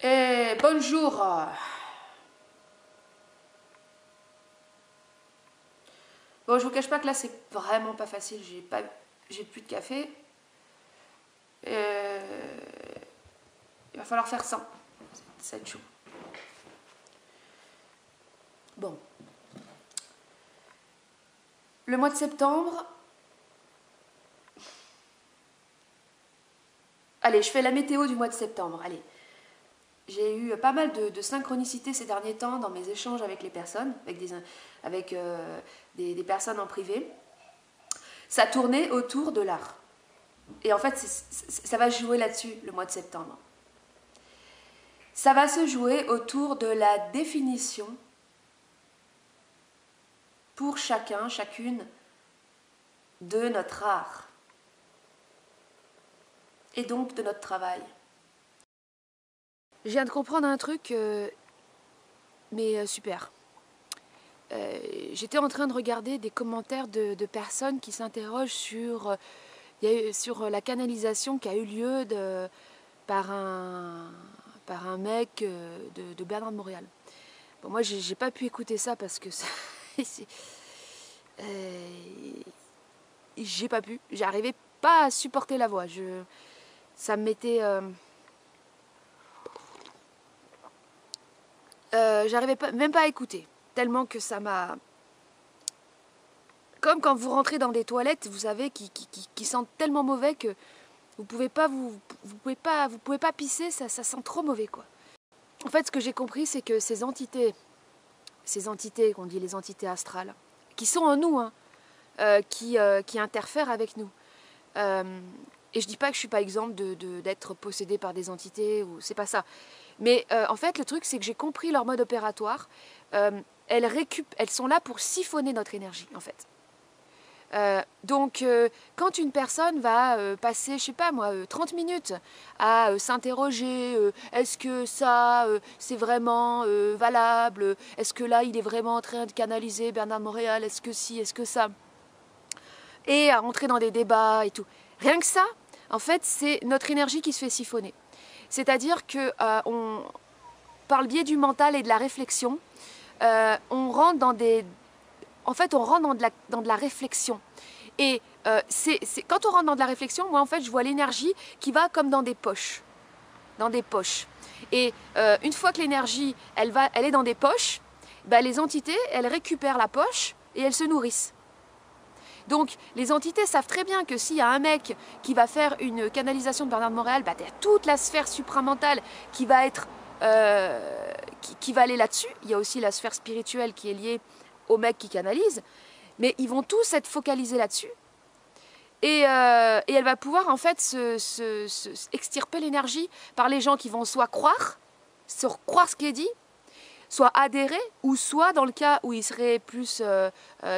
Et bonjour. Bon, je vous cache pas que là c'est vraiment pas facile. J'ai plus de café. Il va falloir faire 100. Ça va être chaud. Bon. Le mois de septembre. Allez, je fais la météo du mois de septembre. Allez. J'ai eu pas mal de synchronicité ces derniers temps dans mes échanges avec les personnes, avec des personnes en privé. Ça tournait autour de l'art. Et en fait, ça va jouer là-dessus le mois de septembre. Ça va se jouer autour de la définition pour chacun, chacune de notre art. Et donc de notre travail. Je viens de comprendre un truc, mais super. J'étais en train de regarder des commentaires de personnes qui s'interrogent sur la canalisation qui a eu lieu par un mec de Bernard de Montréal. Bon, moi, j'ai pas pu écouter ça parce que j'ai pas pu. J'arrivais pas à supporter la voix. Ça me mettait... j'arrivais même pas à écouter, tellement que ça m'a... Comme quand vous rentrez dans des toilettes, vous savez, qui sentent tellement mauvais que vous pouvez pas pisser, ça sent trop mauvais, quoi. En fait, ce que j'ai compris, c'est que ces entités qu'on dit les entités astrales, qui sont en nous, hein, qui interfèrent avec nous. Et je dis pas que je suis pas exemple d'être possédée par des entités, ou c'est pas ça. Mais en fait, le truc, c'est que j'ai compris leur mode opératoire. Elles sont là pour siphonner notre énergie, en fait. Donc, quand une personne va passer, je sais pas moi, 30 minutes à s'interroger, est-ce que ça, c'est vraiment valable? Est-ce que là, il est vraiment en train de canaliser Bernard de Montréal? Est-ce que si, est-ce que ça? Et à rentrer dans des débats et tout. Rien que ça, en fait, c'est notre énergie qui se fait siphonner. C'est-à-dire que par le biais du mental et de la réflexion, on rentre dans de la réflexion. Et quand on rentre dans de la réflexion, moi en fait je vois l'énergie qui va comme dans des poches. Et une fois que l'énergie elle est dans des poches, ben, les entités elles récupèrent la poche et elles se nourrissent. Donc les entités savent très bien que s'il y a un mec qui va faire une canalisation de Bernard de Montréal, ben, il y a toute la sphère supramentale qui va être qui va aller là-dessus. Il y a aussi la sphère spirituelle qui est liée au mec qui canalise, mais ils vont tous être focalisés là-dessus. Et elle va pouvoir en fait extirper l'énergie par les gens qui vont soit croire ce qui est dit, soit adhérer, ou soit dans le cas où ils seraient plus,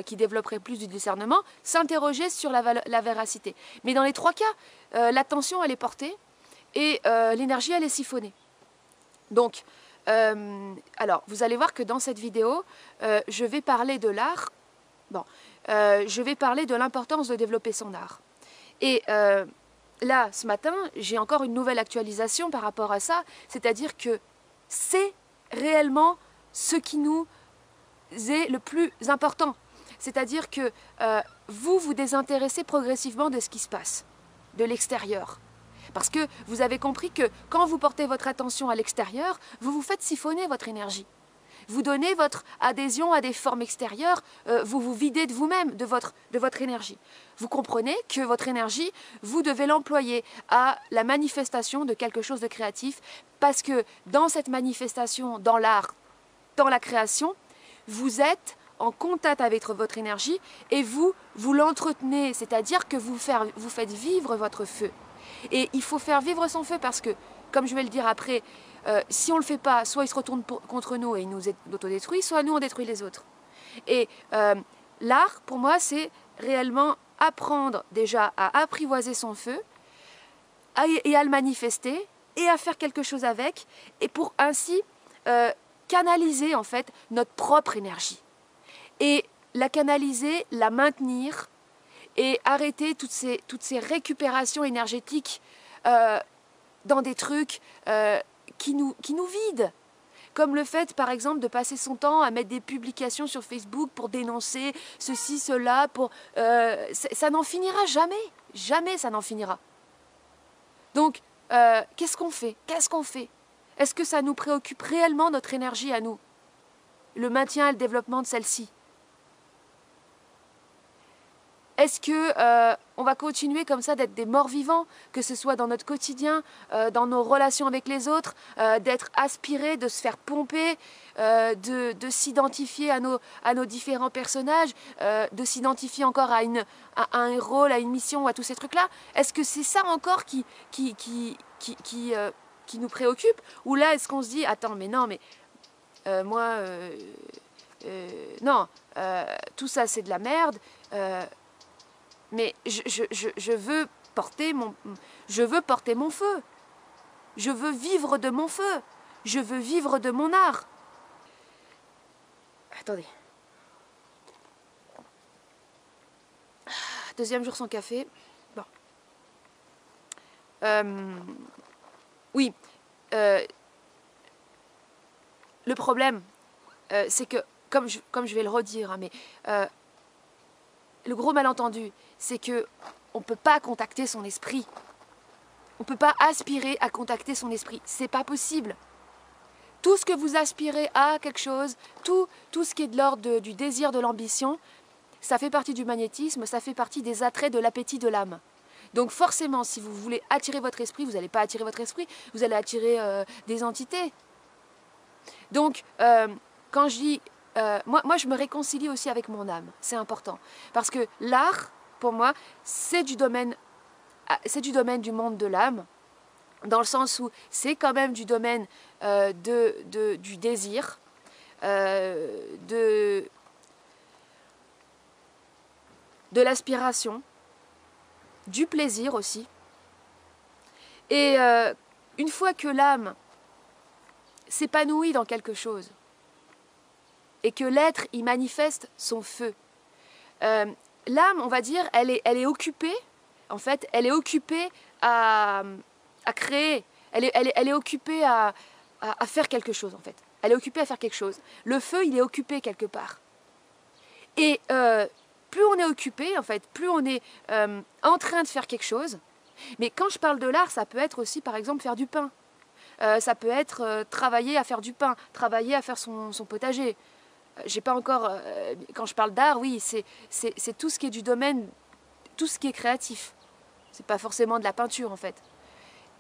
qui développeraient plus du discernement, s'interroger sur la véracité. Mais dans les trois cas, l'attention elle est portée et l'énergie elle est siphonnée. Donc, alors vous allez voir que dans cette vidéo, je vais parler de l'art. Bon, je vais parler de l'importance de développer son art. Et là, ce matin, j'ai encore une nouvelle actualisation par rapport à ça, c'est-à-dire que c'est réellement ce qui nous est le plus important. C'est-à-dire que vous désintéressez progressivement de ce qui se passe, de l'extérieur. Parce que vous avez compris que quand vous portez votre attention à l'extérieur, vous vous faites siphonner votre énergie. Vous donnez votre adhésion à des formes extérieures, vous vous videz de vous-même, de votre énergie. Vous comprenez que votre énergie, vous devez l'employer à la manifestation de quelque chose de créatif, parce que dans cette manifestation, dans l'art, dans la création, vous êtes en contact avec votre énergie et vous l'entretenez, c'est-à-dire que vous faites vivre votre feu. Et il faut faire vivre son feu parce que, comme je vais le dire après, si on ne le fait pas, soit il se retourne contre nous et il nous autodétruit, soit nous on détruit les autres. Et l'art, pour moi, c'est réellement apprendre déjà à apprivoiser son feu et à le manifester et à faire quelque chose avec, et pour ainsi canaliser en fait notre propre énergie. Et la canaliser, la maintenir et arrêter toutes ces récupérations énergétiques dans des trucs qui nous vident. Comme le fait, par exemple, de passer son temps à mettre des publications sur Facebook pour dénoncer ceci, cela, ça n'en finira jamais. Jamais ça n'en finira. Donc, qu'est-ce qu'on fait? Qu'est-ce qu'on fait? Est-ce que ça nous préoccupe réellement notre énergie à nous? Le maintien et le développement de celle-ci? Est-ce que on va continuer comme ça d'être des morts vivants, que ce soit dans notre quotidien, dans nos relations avec les autres, d'être aspirés, de se faire pomper, de s'identifier à nos différents personnages, de s'identifier encore à un rôle, à une mission, à tous ces trucs-là? Est-ce que c'est ça encore qui nous préoccupe? Ou là, est-ce qu'on se dit, attends, mais non, mais moi, non, tout ça c'est de la merde. Mais je veux porter mon feu. Je veux vivre de mon feu. Je veux vivre de mon art. Attendez. Deuxième jour sans café. Bon. Oui. Le problème, c'est que, comme je vais le redire, hein, mais le gros malentendu, c'est que on ne peut pas contacter son esprit. On ne peut pas aspirer à contacter son esprit. C'est pas possible. Tout ce que vous aspirez à quelque chose, tout ce qui est de l'ordre du désir, de l'ambition, ça fait partie du magnétisme, ça fait partie des attraits de l'appétit de l'âme. Donc forcément, si vous voulez attirer votre esprit, vous n'allez pas attirer votre esprit, vous allez attirer des entités. Donc, quand je dis... moi, je me réconcilie aussi avec mon âme, c'est important. Parce que l'art, pour moi, c'est du domaine du monde de l'âme, dans le sens où c'est quand même du domaine du désir, de l'aspiration, du plaisir aussi. Et une fois que l'âme s'épanouit dans quelque chose, et que l'être y manifeste son feu, l'âme, on va dire, elle est occupée, en fait, elle est occupée à créer, elle est occupée à faire quelque chose, en fait. Elle est occupée à faire quelque chose. Le feu, il est occupé quelque part. Et plus on est occupé, en fait, plus on est en train de faire quelque chose. Mais quand je parle de l'art, ça peut être aussi, par exemple, faire du pain. Ça peut être travailler à faire du pain, travailler à faire son potager. J'ai pas encore... quand je parle d'art, oui, c'est tout ce qui est du domaine, tout ce qui est créatif. C'est pas forcément de la peinture, en fait.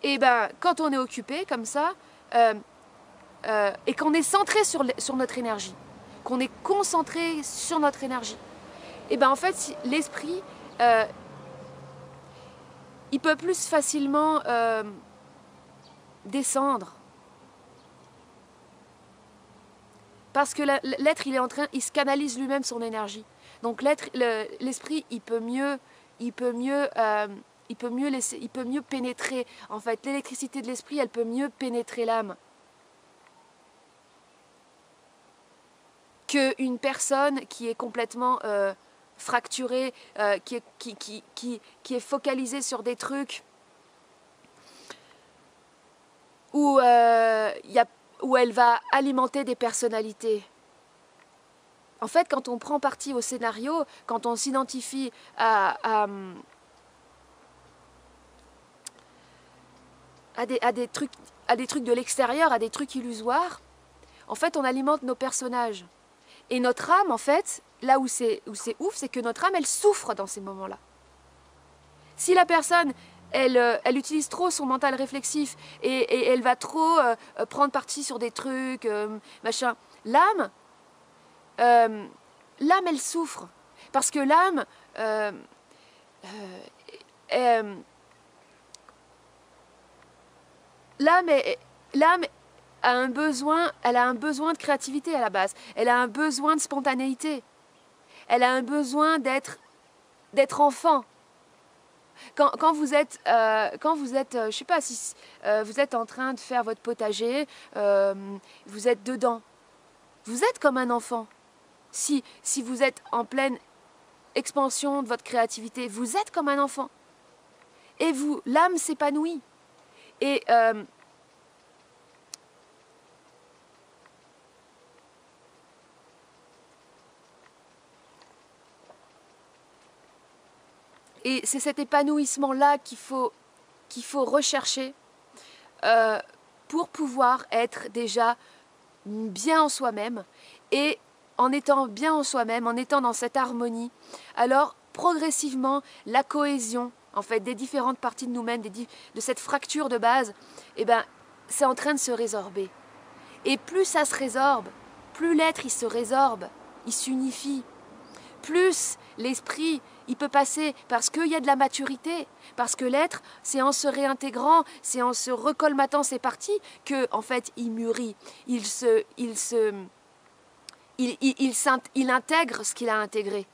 Et ben, quand on est occupé comme ça, et qu'on est centré sur notre énergie, qu'on est concentré sur notre énergie, et ben en fait, l'esprit, il peut plus facilement descendre. Parce que l'être, il se canalise lui-même son énergie. Donc l'esprit, il peut mieux pénétrer. En fait, l'électricité de l'esprit, elle peut mieux pénétrer l'âme qu'une personne qui est complètement fracturée, qui est focalisée sur des trucs où elle va alimenter des personnalités. En fait, quand on prend parti au scénario, quand on s'identifie à des trucs de l'extérieur, à des trucs illusoires, en fait, on alimente nos personnages. Et notre âme, en fait, là où c'est ouf, c'est que notre âme, elle souffre dans ces moments-là. Si la personne... Elle utilise trop son mental réflexif et elle va trop prendre parti sur des trucs, machin. L'âme, elle souffre. Parce que l'âme, l'âme a un besoin, elle a un besoin de créativité à la base. Elle a un besoin de spontanéité. Elle a un besoin d'être enfant. Quand vous êtes, je sais pas si vous êtes en train de faire votre potager, vous êtes dedans. Vous êtes comme un enfant. Si vous êtes en pleine expansion de votre créativité, vous êtes comme un enfant. Et l'âme s'épanouit. Et Et c'est cet épanouissement-là qu'il faut rechercher pour pouvoir être déjà bien en soi-même. Et en étant bien en soi-même, en étant dans cette harmonie, alors progressivement, la cohésion en fait, des différentes parties de nous-mêmes, de cette fracture de base, eh ben, c'est en train de se résorber. Et plus ça se résorbe, plus l'être il se résorbe, il s'unifie, plus l'esprit il peut passer, parce qu'il y a de la maturité, parce que l'être, c'est en se réintégrant, c'est en se recolmatant ses parties que, en fait, il mûrit, il intègre ce qu'il a intégré.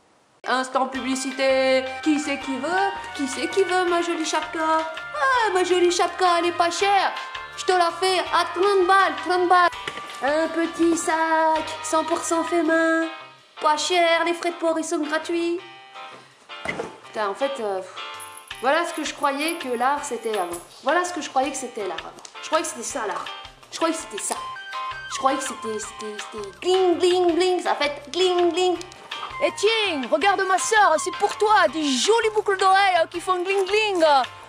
Instant publicité, qui c'est qui veut? Qui c'est qui veut ma jolie chapka? Ah, ma jolie chapka, elle est pas chère, je te la fais à 30 balles, 30 balles. Un petit sac, 100% fait main, pas cher, les frais de port ils sont gratuits. Putain, en fait, voilà ce que je croyais que l'art c'était avant. Voilà ce que je croyais que c'était l'art avant. Je croyais que c'était ça l'art. Je croyais que c'était ça. Je croyais que c'était gling gling gling, ça fait gling gling. Et tiens, regarde ma soeur, c'est pour toi, des jolies boucles d'oreilles qui font gling gling,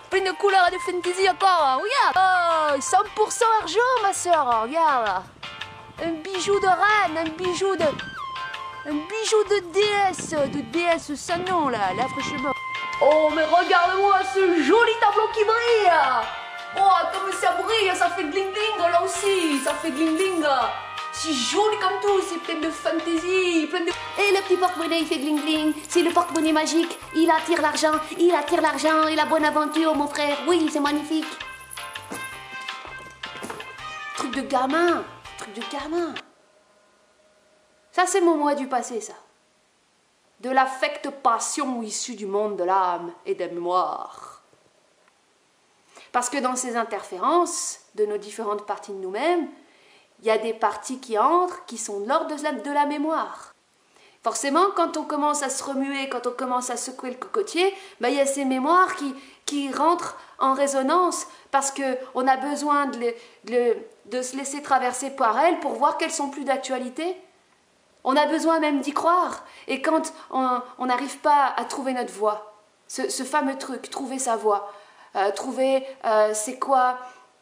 plein de couleurs et de fantaisie encore. Regarde, 100% argent ma soeur, regarde. Un bijou de reine, un bijou de déesse sans nom là fraîchement. Oh mais regarde-moi ce joli tableau qui brille. Oh comme ça brille, ça fait gling gling là aussi, ça fait gling gling. C'est joli comme tout, c'est plein de fantaisie, plein de... Et le petit porte-monnaie il fait gling gling, c'est le porte-monnaie magique, il attire l'argent et la bonne aventure mon frère, oui c'est magnifique. Truc de gamin. Ça, c'est mon moi du passé, ça. De l'affect passion issu du monde de l'âme et des mémoires. Parce que dans ces interférences de nos différentes parties de nous-mêmes, il y a des parties qui entrent, qui sont de l'ordre de la mémoire. Forcément, quand on commence à se remuer, quand on commence à secouer le cocotier, ben, il y a ces mémoires qui rentrent en résonance parce qu'on a besoin de se laisser traverser par elles pour voir qu'elles sont plus d'actualité. On a besoin même d'y croire. Et quand on n'arrive pas à trouver notre voie, ce fameux truc, trouver sa voie, trouver c'est quoi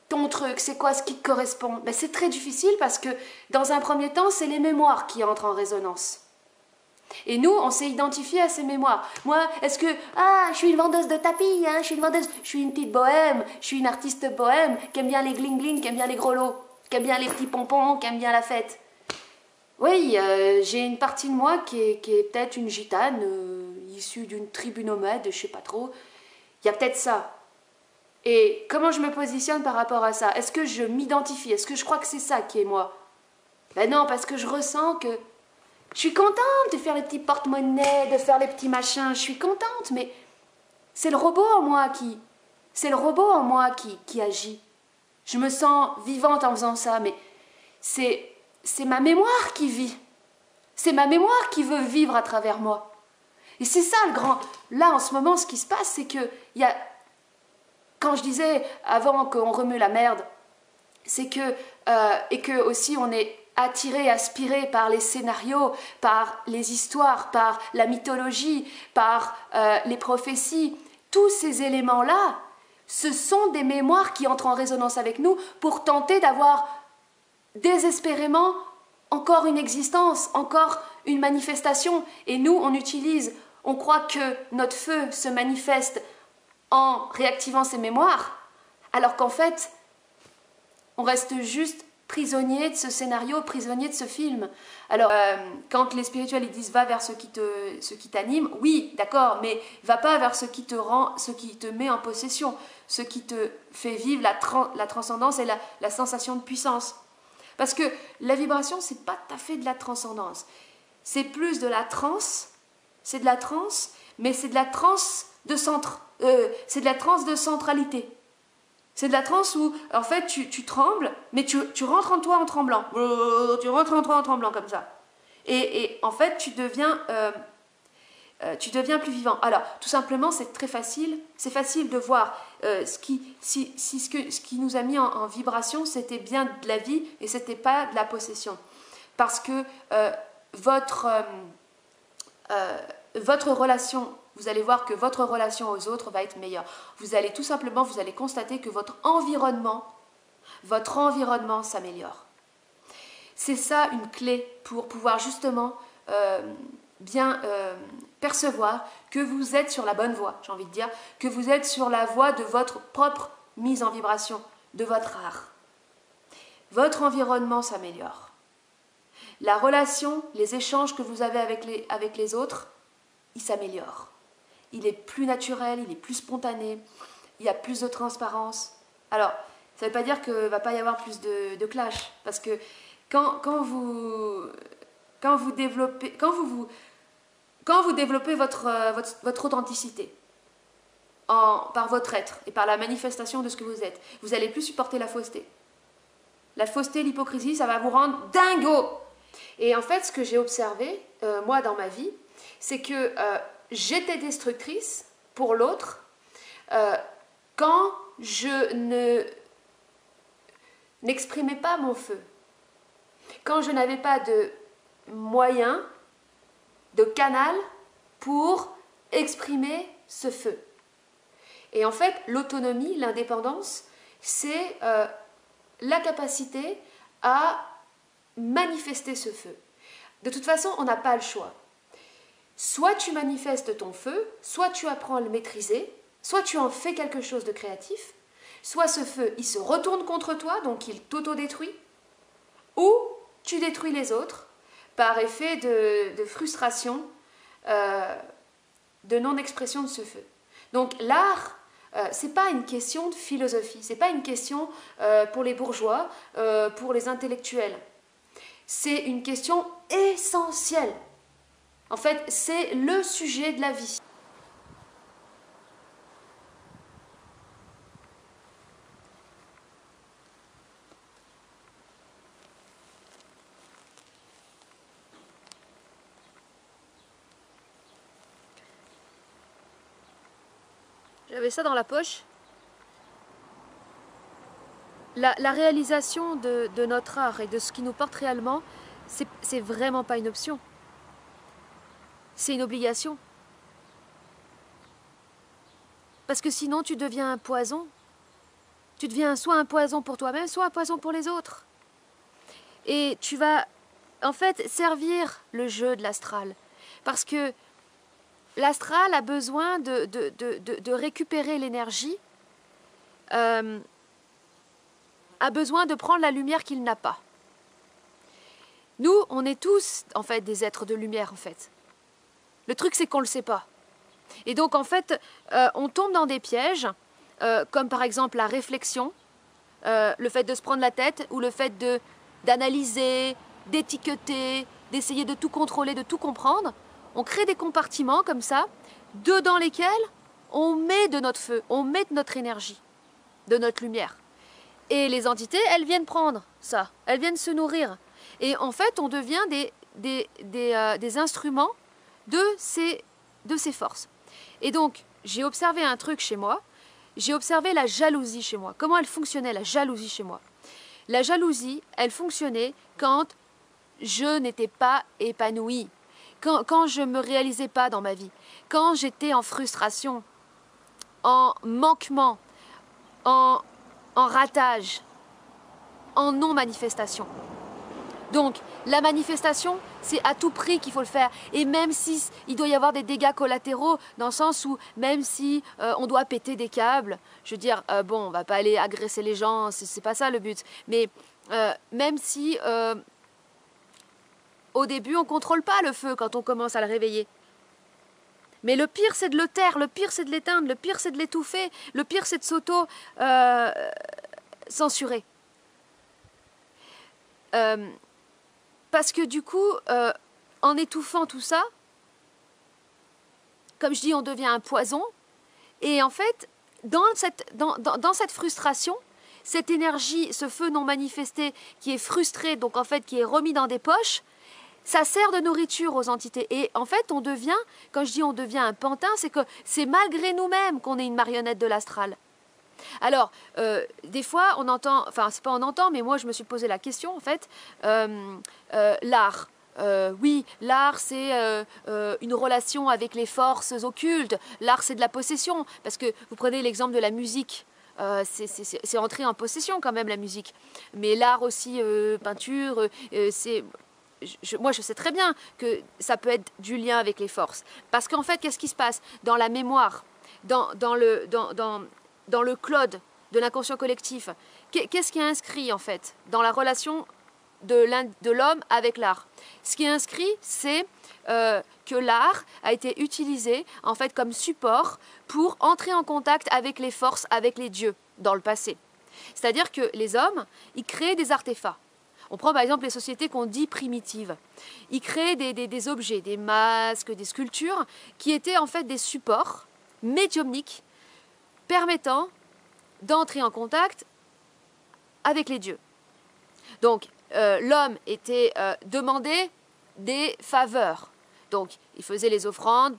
ton truc, c'est quoi ce qui te correspond, ben, c'est très difficile parce que dans un premier temps, c'est les mémoires qui entrent en résonance. Et nous, on s'est identifié à ces mémoires. Moi, est-ce que... Ah, je suis une vendeuse de tapis, hein, je suis une petite bohème, je suis une artiste bohème, qui aime bien les gling-gling, qui aime bien les gros lots, qui aime bien les petits pompons, qui aime bien la fête. Oui, j'ai une partie de moi qui est peut-être une gitane, issue d'une tribu nomade, je sais pas trop. Il y a peut-être ça. Et comment je me positionne par rapport à ça? Est-ce que je m'identifie? Est-ce que je crois que c'est ça qui est moi? Ben non, parce que je ressens que... Je suis contente de faire les petits porte-monnaies, de faire les petits machins, je suis contente, mais c'est le robot en moi qui agit. Je me sens vivante en faisant ça, mais c'est ma mémoire qui vit. C'est ma mémoire qui veut vivre à travers moi. Et c'est ça le grand... Là, en ce moment, ce qui se passe, c'est que il y a... Quand je disais avant qu'on remue la merde, c'est que... et que aussi on est attiré, aspiré par les scénarios, par les histoires, par la mythologie, par les prophéties. Tous ces éléments-là, ce sont des mémoires qui entrent en résonance avec nous pour tenter d'avoir désespérément encore une existence, encore une manifestation. Et nous, on croit que notre feu se manifeste en réactivant ces mémoires, alors qu'en fait, on reste juste prisonnier de ce scénario, prisonnier de ce film. Alors, quand les spirituels ils disent va vers ce qui t'anime, oui, d'accord, mais va pas vers ce qui te met en possession, ce qui te fait vivre la transcendance et la sensation de puissance. Parce que la vibration, c'est pas tout à fait de la transcendance. C'est plus de la transe, c'est de la transe, mais c'est de la transe de c'est de la transe de centralité. C'est de la transe où, en fait, tu trembles, mais tu rentres en toi en tremblant. Tu rentres en toi en tremblant comme ça. Et en fait, tu deviens plus vivant. Alors, tout simplement, c'est très facile. C'est facile de voir ce qui nous a mis en vibration, c'était bien de la vie et c'était pas de la possession. Parce que votre relation vous allez voir que votre relation aux autres va être meilleure. Vous allez tout simplement, vous allez constater que votre environnement s'améliore. C'est ça une clé pour pouvoir justement bien percevoir que vous êtes sur la bonne voie, j'ai envie de dire, que vous êtes sur la voie de votre propre mise en vibration, de votre art. Votre environnement s'améliore. La relation, les échanges que vous avez avec les autres, ils s'améliorent. Il est plus naturel, il est plus spontané, il y a plus de transparence. Alors, ça ne veut pas dire qu'il ne va pas y avoir plus de clash, parce que quand vous développez votre authenticité par votre être et par la manifestation de ce que vous n'allez plus supporter la fausseté. La fausseté, l'hypocrisie, ça va vous rendre dingo. Et en fait, ce que j'ai observé, moi, dans ma vie, c'est que j'étais destructrice pour l'autre quand je n'exprimais pas mon feu. Quand je n'avais pas de moyen, de canal pour exprimer ce feu. Et en fait, l'autonomie, l'indépendance, c'est la capacité à manifester ce feu. De toute façon, on n'a pas le choix. Soit tu manifestes ton feu, soit tu apprends à le maîtriser, soit tu en fais quelque chose de créatif, soit ce feu, il se retourne contre toi, donc il t'auto-détruit, ou tu détruis les autres par effet de frustration, de non-expression de ce feu. Donc l'art, c'est pas une question de philosophie, c'est pas une question pour les bourgeois, pour les intellectuels. C'est une question essentielle. En fait, c'est le sujet de la vie. J'avais ça dans la poche. La réalisation de notre art et de ce qui nous porte réellement, c'est vraiment pas une option. C'est une obligation. Parce que sinon, tu deviens un poison. Tu deviens soit un poison pour toi-même, soit un poison pour les autres. Et tu vas, en fait, servir le jeu de l'astral. Parce que l'astral a besoin de récupérer l'énergie, a besoin de prendre la lumière qu'il n'a pas. Nous, on est tous, en fait, des êtres de lumière, en fait. Le truc, c'est qu'on ne le sait pas. Et donc, en fait, on tombe dans des pièges, comme par exemple la réflexion, le fait de se prendre la tête, ou le fait d'analyser, d'étiqueter, d'essayer de tout contrôler, de tout comprendre. On crée des compartiments comme ça, dedans lesquels on met de notre feu, on met de notre énergie, de notre lumière. Et les entités, elles viennent prendre ça, elles viennent se nourrir. Et en fait, on devient des instruments de ces forces. Et donc, j'ai observé un truc chez moi, j'ai observé la jalousie chez moi. Comment elle fonctionnait, la jalousie chez moi? La jalousie, elle fonctionnait quand je n'étais pas épanouie, quand je ne me réalisais pas dans ma vie, quand j'étais en frustration, en manquement, en ratage, en non-manifestation. Donc, la manifestation, c'est à tout prix qu'il faut le faire. Et même si il doit y avoir des dégâts collatéraux, dans le sens où même si on doit péter des câbles, je veux dire, bon, on ne va pas aller agresser les gens, c'est pas ça le but. Mais même si au début, on ne contrôle pas le feu quand on commence à le réveiller. Mais le pire, c'est de le taire, le pire, c'est de l'éteindre, le pire, c'est de l'étouffer, le pire, c'est de s'auto-censurer. Parce que du coup, en étouffant tout ça, comme je dis, on devient un poison. Et en fait, dans cette frustration, cette énergie, ce feu non manifesté qui est frustré, donc en fait qui est remis dans des poches, ça sert de nourriture aux entités. Et en fait, on devient, quand je dis on devient un pantin, c'est que c'est malgré nous-mêmes qu'on est une marionnette de l'astral. Alors, des fois, on entend, enfin, c'est pas on entend, mais moi, je me suis posé la question, en fait, l'art, oui, l'art c'est une relation avec les forces occultes, l'art c'est de la possession, parce que vous prenez l'exemple de la musique, c'est entrer en possession quand même la musique, mais l'art aussi, peinture, moi je sais très bien que ça peut être du lien avec les forces, parce qu'en fait qu'est-ce qui se passe dans la mémoire, dans le cloud de l'inconscient collectif, qu'est-ce qui est inscrit en fait dans la relation de l'homme avec l'art? Ce qui est inscrit, c'est que l'art a été utilisé en fait comme support pour entrer en contact avec les forces, avec les dieux dans le passé. C'est-à-dire que les hommes, ils créent des artefacts. On prend par exemple les sociétés qu'on dit primitives. Ils créent des objets, des masques, des sculptures qui étaient en fait des supports médiumniques permettant d'entrer en contact avec les dieux. Donc, l'homme était demandé des faveurs. Donc, il faisait les offrandes,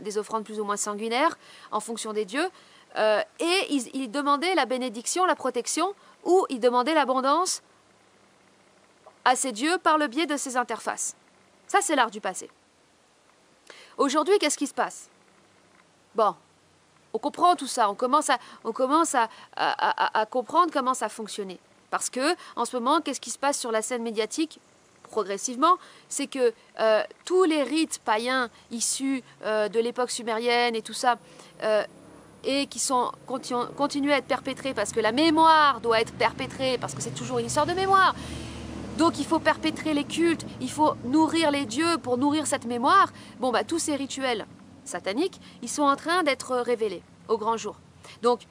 des offrandes plus ou moins sanguinaires, en fonction des dieux, et il demandait la bénédiction, la protection, ou il demandait l'abondance à ces dieux par le biais de ces interfaces. Ça, c'est l'art du passé. Aujourd'hui, qu'est-ce qui se passe? Bon, on comprend tout ça, on commence à comprendre comment ça fonctionnait. Parce que, en ce moment, qu'est-ce qui se passe sur la scène médiatique, progressivement? C'est que tous les rites païens issus de l'époque sumérienne et tout ça, et qui continuent à être perpétrés parce que la mémoire doit être perpétrée, parce que c'est toujours une histoire de mémoire. Donc il faut perpétrer les cultes, il faut nourrir les dieux pour nourrir cette mémoire. Bon, bah, tous ces rituels sataniques, ils sont en train d'être révélés au grand jour. Donc,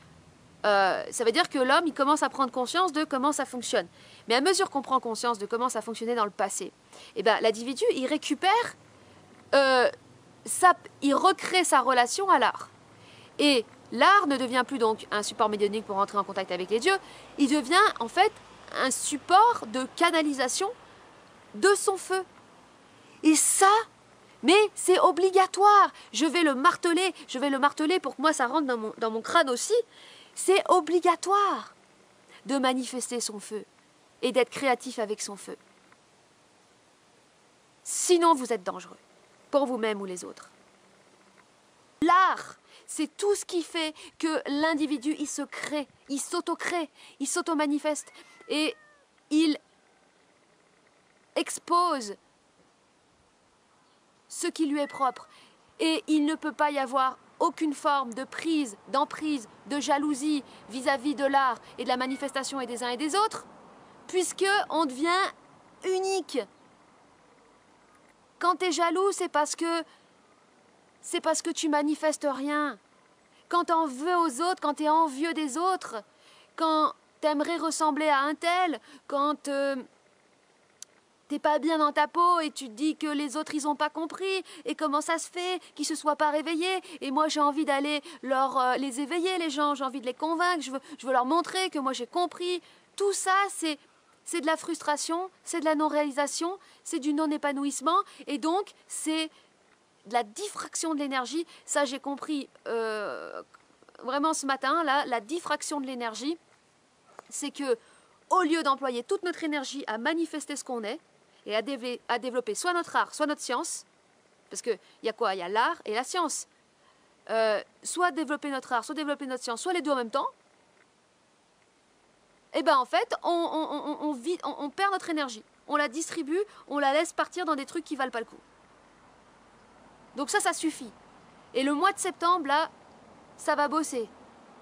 ça veut dire que l'homme, il commence à prendre conscience de comment ça fonctionne. Mais à mesure qu'on prend conscience de comment ça fonctionnait dans le passé, eh ben, l'individu, il récupère, il recrée sa relation à l'art. Et l'art ne devient plus donc un support médiumnique pour entrer en contact avec les dieux, il devient en fait un support de canalisation de son feu. Et ça, mais c'est obligatoire. Je vais le marteler pour que moi ça rentre dans mon crâne aussi. C'est obligatoire de manifester son feu et d'être créatif avec son feu. Sinon, vous êtes dangereux, pour vous-même ou les autres. L'art, c'est tout ce qui fait que l'individu, il se crée, il s'auto-crée, il s'auto-manifeste et il expose ce qui lui est propre. Et il ne peut pas y avoir aucune forme de prise, d'emprise, de jalousie vis-à-vis de l'art et de la manifestation et des uns et des autres, puisque on devient unique. Quand tu es jaloux, c'est parce que tu manifestes rien. Quand tu en veux aux autres, quand tu es envieux des autres, quand tu aimerais ressembler à un tel, quand t'es pas bien dans ta peau et tu te dis que les autres ils ont pas compris et comment ça se fait qu'ils se soient pas réveillés et moi j'ai envie d'aller les éveiller les gens, j'ai envie de les convaincre, je veux leur montrer que moi j'ai compris. Tout ça c'est de la frustration, c'est de la non-réalisation, c'est du non-épanouissement et donc c'est de la diffraction de l'énergie. Ça j'ai compris vraiment ce matin là, la diffraction de l'énergie, c'est que au lieu d'employer toute notre énergie à manifester ce qu'on est et à développer soit notre art, soit notre science, parce qu'il y a quoi? Il y a l'art et la science. Soit développer notre art, soit développer notre science, soit les deux en même temps, et bien en fait, on perd notre énergie. On la distribue, on la laisse partir dans des trucs qui valent pas le coup. Donc ça suffit. Et le mois de septembre, là, ça va bosser.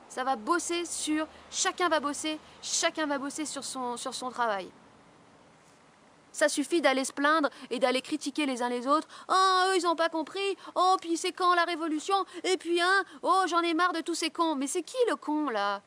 Ça va bosser sur... chacun va bosser sur son travail. Ça suffit d'aller se plaindre et d'aller critiquer les uns les autres. Oh, eux, ils n'ont pas compris. Oh, puis c'est quand la révolution? Et puis, hein, oh, j'en ai marre de tous ces cons. Mais c'est qui le con, là?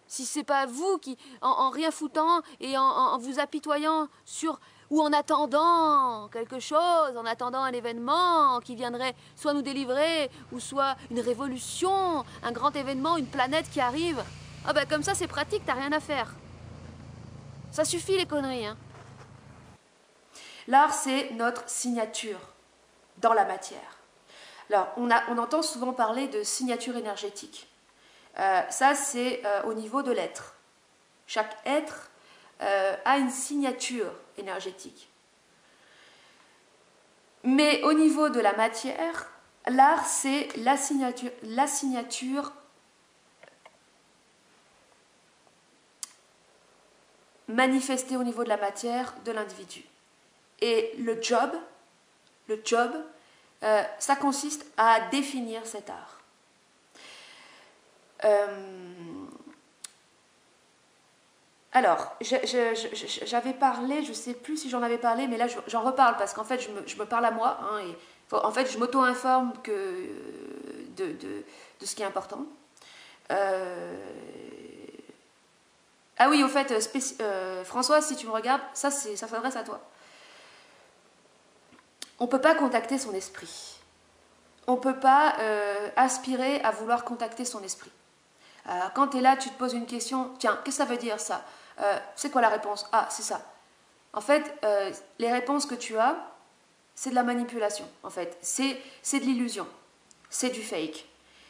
Si c'est pas vous qui, en rien foutant et en vous apitoyant sur... ou en attendant quelque chose, en attendant un événement qui viendrait soit nous délivrer, ou soit une révolution, un grand événement, une planète qui arrive. Ah ben comme ça c'est pratique, t'as rien à faire. Ça suffit les conneries, hein. L'art c'est notre signature dans la matière. Alors on entend souvent parler de signature énergétique. Ça c'est au niveau de l'être. Chaque être a une signature énergétique. Mais au niveau de la matière, l'art, c'est la signature manifestée au niveau de la matière de l'individu. Et le job, ça consiste à définir cet art. Alors, j'avais parlé, je ne sais plus si j'en avais parlé, mais là j'en reparle parce qu'en fait je me parle à moi, hein, et en fait je m'auto-informe de ce qui est important. Ah oui, au fait, Françoise, si tu me regardes, ça s'adresse à toi. On ne peut pas contacter son esprit. On ne peut pas aspirer à vouloir contacter son esprit. Quand tu es là, tu te poses une question, tiens, qu'est-ce que ça veut dire ça? C'est quoi la réponse? Ah, c'est ça. En fait, les réponses que tu as, c'est de la manipulation, en fait. C'est de l'illusion. C'est du fake.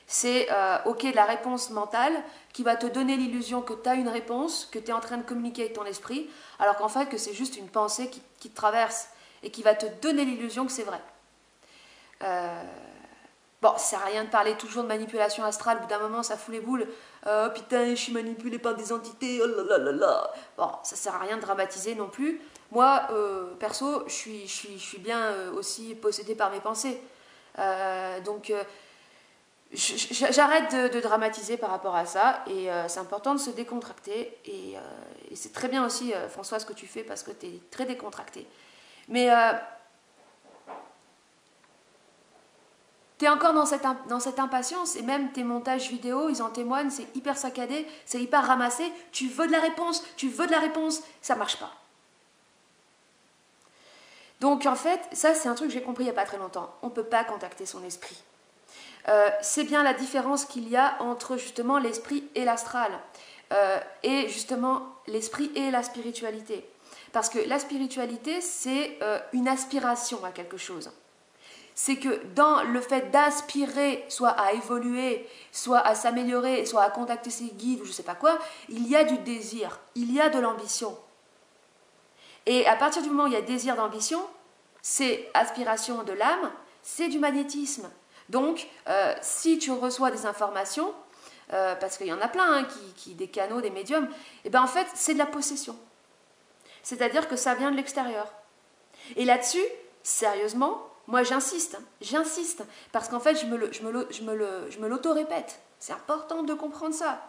C'est ok, de la réponse mentale qui va te donner l'illusion que tu as une réponse, que tu es en train de communiquer avec ton esprit, alors qu'en fait que c'est juste une pensée qui te traverse et qui va te donner l'illusion que c'est vrai. Bon, ça sert à rien de parler toujours de manipulation astrale, au bout d'un moment ça fout les boules. Oh putain, je suis manipulée par des entités, oh là là là là. Bon, ça sert à rien de dramatiser non plus. Moi, perso, je suis bien aussi possédée par mes pensées. Donc, j'arrête de dramatiser par rapport à ça, et c'est important de se décontracter. Et c'est très bien aussi, François, ce que tu fais, parce que tu es très décontractée. Mais tu es encore dans cette impatience, et même tes montages vidéo, ils en témoignent, c'est hyper saccadé, c'est hyper ramassé, tu veux de la réponse, ça marche pas. Donc en fait, ça c'est un truc que j'ai compris il n'y a pas très longtemps, on ne peut pas contacter son esprit. C'est bien la différence qu'il y a entre justement l'esprit et l'astral, et justement l'esprit et la spiritualité. Parce que la spiritualité, c'est une aspiration à quelque chose. C'est que dans le fait d'aspirer, soit à évoluer, soit à s'améliorer, soit à contacter ses guides ou je ne sais pas quoi, il y a du désir, il y a de l'ambition. Et à partir du moment où il y a désir d'ambition, c'est aspiration de l'âme, c'est du magnétisme. Donc, si tu reçois des informations, parce qu'il y en a plein, hein, des canaux, des médiums, et ben en fait, c'est de la possession. C'est-à-dire que ça vient de l'extérieur. Et là-dessus, sérieusement, moi j'insiste, parce qu'en fait je me l'auto-répète. C'est important de comprendre ça.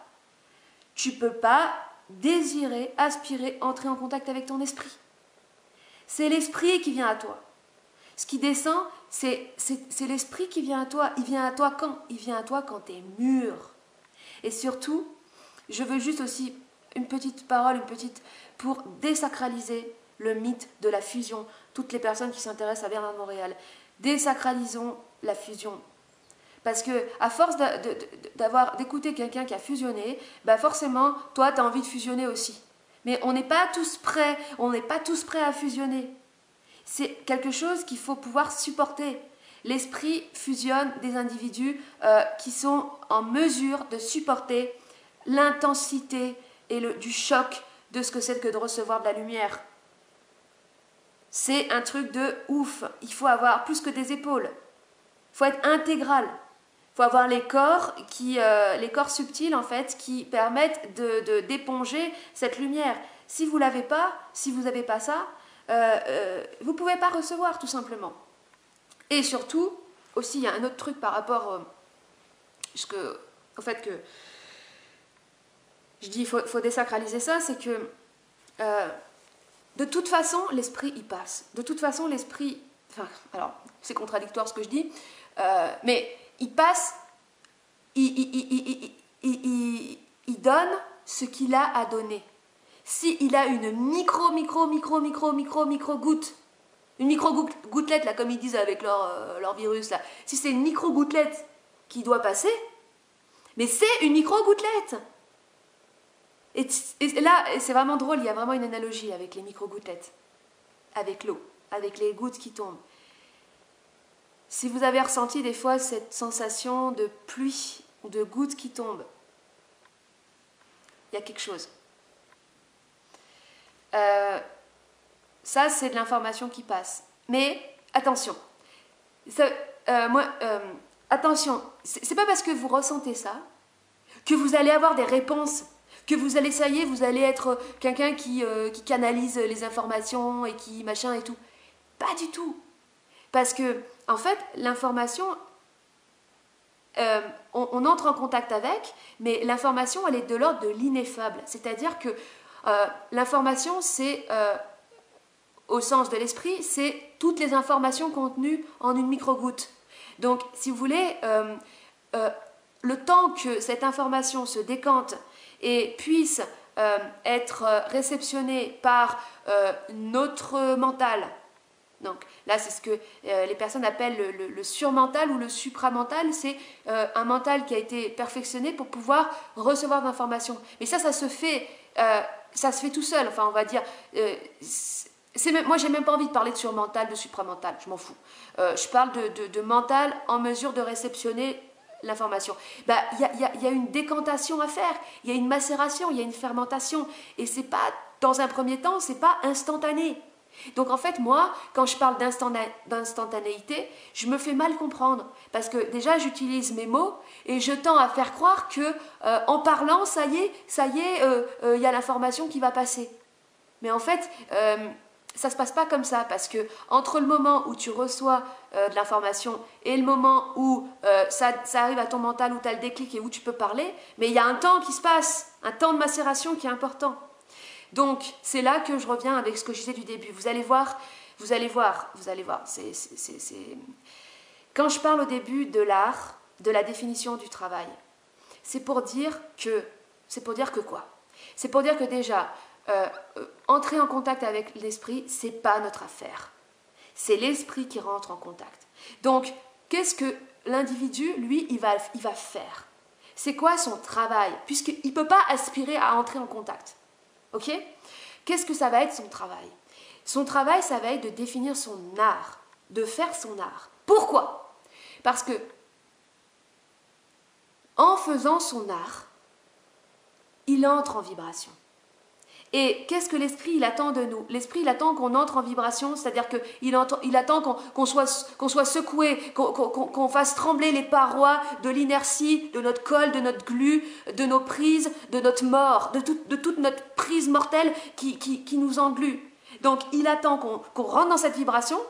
Tu ne peux pas désirer, aspirer, entrer en contact avec ton esprit. C'est l'esprit qui vient à toi. Ce qui descend, c'est l'esprit qui vient à toi. Il vient à toi quand? Il vient à toi quand tu es mûr. Et surtout, je veux juste aussi une petite parole, pour désacraliser le mythe de la fusion. Toutes les personnes qui s'intéressent à Bernard de Montréal, désacralisons la fusion. Parce que à force d'écouter quelqu'un qui a fusionné, bah forcément, toi, tu as envie de fusionner aussi. Mais on n'est pas tous prêts, à fusionner. C'est quelque chose qu'il faut pouvoir supporter. L'esprit fusionne des individus qui sont en mesure de supporter l'intensité et du choc de ce que c'est que de recevoir de la lumière. C'est un truc de ouf. Il faut avoir plus que des épaules. Il faut être intégral. Il faut avoir les corps subtils en fait, qui permettent d'éponger cette lumière. Si vous l'avez pas, si vous n'avez pas ça, vous ne pouvez pas recevoir tout simplement. Et surtout, aussi, il y a un autre truc par rapport au fait que je dis il faut désacraliser ça, c'est que de toute façon, l'esprit y passe. De toute façon, l'esprit... Enfin, alors, c'est contradictoire ce que je dis, mais il passe, il donne ce qu'il a à donner. S'il a une micro goutte, une micro-gouttelette, là, comme ils disent avec leur virus, là, si c'est une micro-gouttelette qui doit passer, mais c'est une micro-gouttelette. Et là, c'est vraiment drôle, il y a vraiment une analogie avec les micro-gouttelettes, avec l'eau, avec les gouttes qui tombent. Si vous avez ressenti des fois cette sensation de pluie ou de gouttes qui tombent, il y a quelque chose. Ça, c'est de l'information qui passe. Mais attention, Attention, c'est pas parce que vous ressentez ça que vous allez avoir des réponses, que vous allez, ça y est, vous allez être quelqu'un qui canalise les informations et qui machin et tout. Pas du tout. Parce que, en fait, l'information, on entre en contact avec, mais l'information, elle est de l'ordre de l'ineffable. C'est-à-dire que l'information, c'est, au sens de l'esprit, c'est toutes les informations contenues en une microgoutte. Donc, si vous voulez, le temps que cette information se décante et puisse être réceptionnée par notre mental, donc là c'est ce que les personnes appellent le surmental ou le supramental, c'est un mental qui a été perfectionné pour pouvoir recevoir de l'information. Mais ça se fait tout seul, enfin on va dire... moi, j'ai même pas envie de parler de surmental, de supramental, je m'en fous. Je parle de mental en mesure de réceptionner l'information. Il y a une décantation à faire, il y a une macération, il y a une fermentation. Et c'est pas, dans un premier temps, c'est pas instantané. Donc en fait, moi, quand je parle d'instantanéité, je me fais mal comprendre. Parce que déjà, j'utilise mes mots et je tends à faire croire que en parlant, ça y est, il y a l'information qui va passer. Mais en fait... ça ne se passe pas comme ça, parce que entre le moment où tu reçois de l'information et le moment où ça arrive à ton mental, où tu as le déclic et où tu peux parler, mais il y a un temps qui se passe, un temps de macération qui est important. Donc, c'est là que je reviens avec ce que je disais du début. Vous allez voir. Quand je parle au début de l'art, de la définition du travail, c'est pour dire que quoi? C'est pour dire que déjà... entrer en contact avec l'esprit, c'est pas notre affaire. C'est l'esprit qui rentre en contact. Donc, qu'est-ce que l'individu, lui, il va faire? C'est quoi son travail? Puisqu'il ne peut pas aspirer à entrer en contact. Ok? Qu'est-ce que ça va être son travail? Son travail, ça va être de définir son art, de faire son art. Pourquoi? Parce que, en faisant son art, il entre en vibration. Et qu'est-ce que l'esprit, il attend de nous? L'esprit, il attend qu'on entre en vibration, c'est-à-dire qu'il attend qu'on soit secoué, qu'on fasse trembler les parois de l'inertie, de notre col, de notre glu, de nos prises, de notre mort, de toute notre prise mortelle qui nous englue. Donc, il attend qu'on rentre dans cette vibration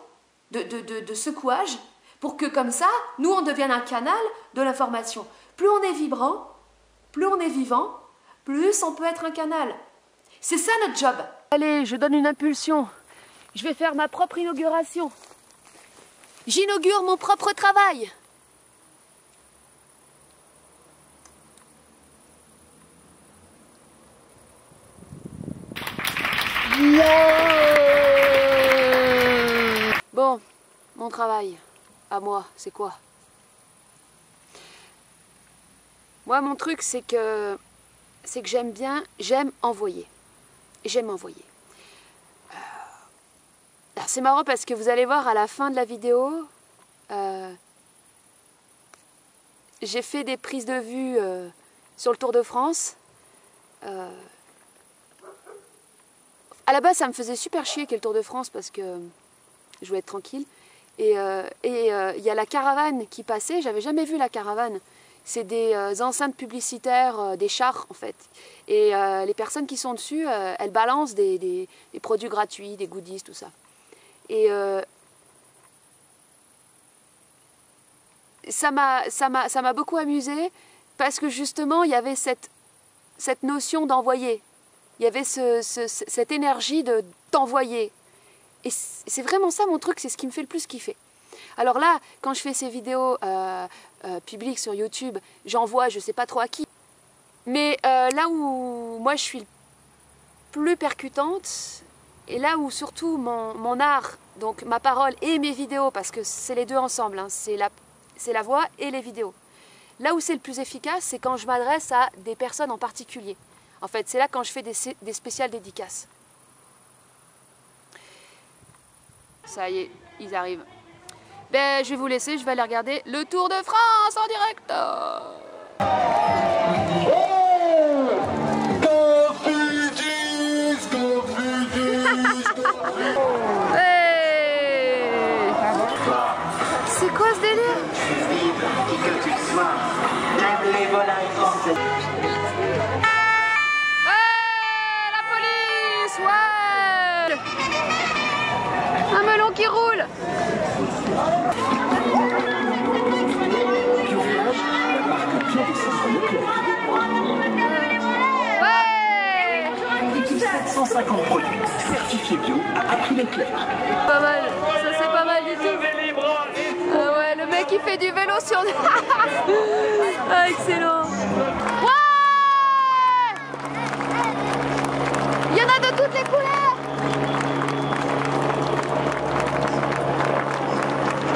de secouage pour que, comme ça, nous, on devienne un canal de l'information. Plus on est vibrant, plus on est vivant, plus on peut être un canal. C'est ça notre job. Allez, je donne une impulsion. Je vais faire ma propre inauguration. J'inaugure mon propre travail. Bon, mon travail, à moi, c'est quoi? Moi, mon truc, c'est que j'aime envoyer. J'aime envoyer. Alors c'est marrant parce que vous allez voir à la fin de la vidéo, j'ai fait des prises de vue sur le Tour de France. À la base, ça me faisait super chier qu'il y ait le Tour de France parce que je voulais être tranquille. Et il y a la caravane qui passait, j'avais jamais vu la caravane. C'est des enceintes publicitaires, des chars en fait. Et les personnes qui sont dessus, elles balancent des produits gratuits, des goodies, tout ça. Et ça m'a beaucoup amusée parce que justement, il y avait cette notion d'envoyer. Il y avait cette énergie de t'envoyer. Et c'est vraiment ça mon truc, c'est ce qui me fait le plus kiffer. Alors là, quand je fais ces vidéos publiques sur YouTube, j'envoie je ne sais pas trop à qui. Mais là où moi je suis plus percutante, et là où surtout mon art, donc ma parole et mes vidéos, parce que c'est les deux ensemble, hein, c'est la voix et les vidéos. Là où c'est le plus efficace, c'est quand je m'adresse à des personnes en particulier. En fait, c'est là quand je fais des spéciales dédicaces. Ça y est, ils arrivent. Ben, je vais vous laisser, je vais aller regarder le Tour de France en direct. Hey, c'est délire. Qui que tu sois, même les volailles sont... Ouais, la police, ouais. Un melon qui roule. Ouais. 750 produits certifiés bio à prix Leclerc. Pas mal, ça c'est pas mal du tout. Ah ouais, le mec il fait du vélo sur... Ah, excellent. Ouais. Il y en a de toutes les couleurs.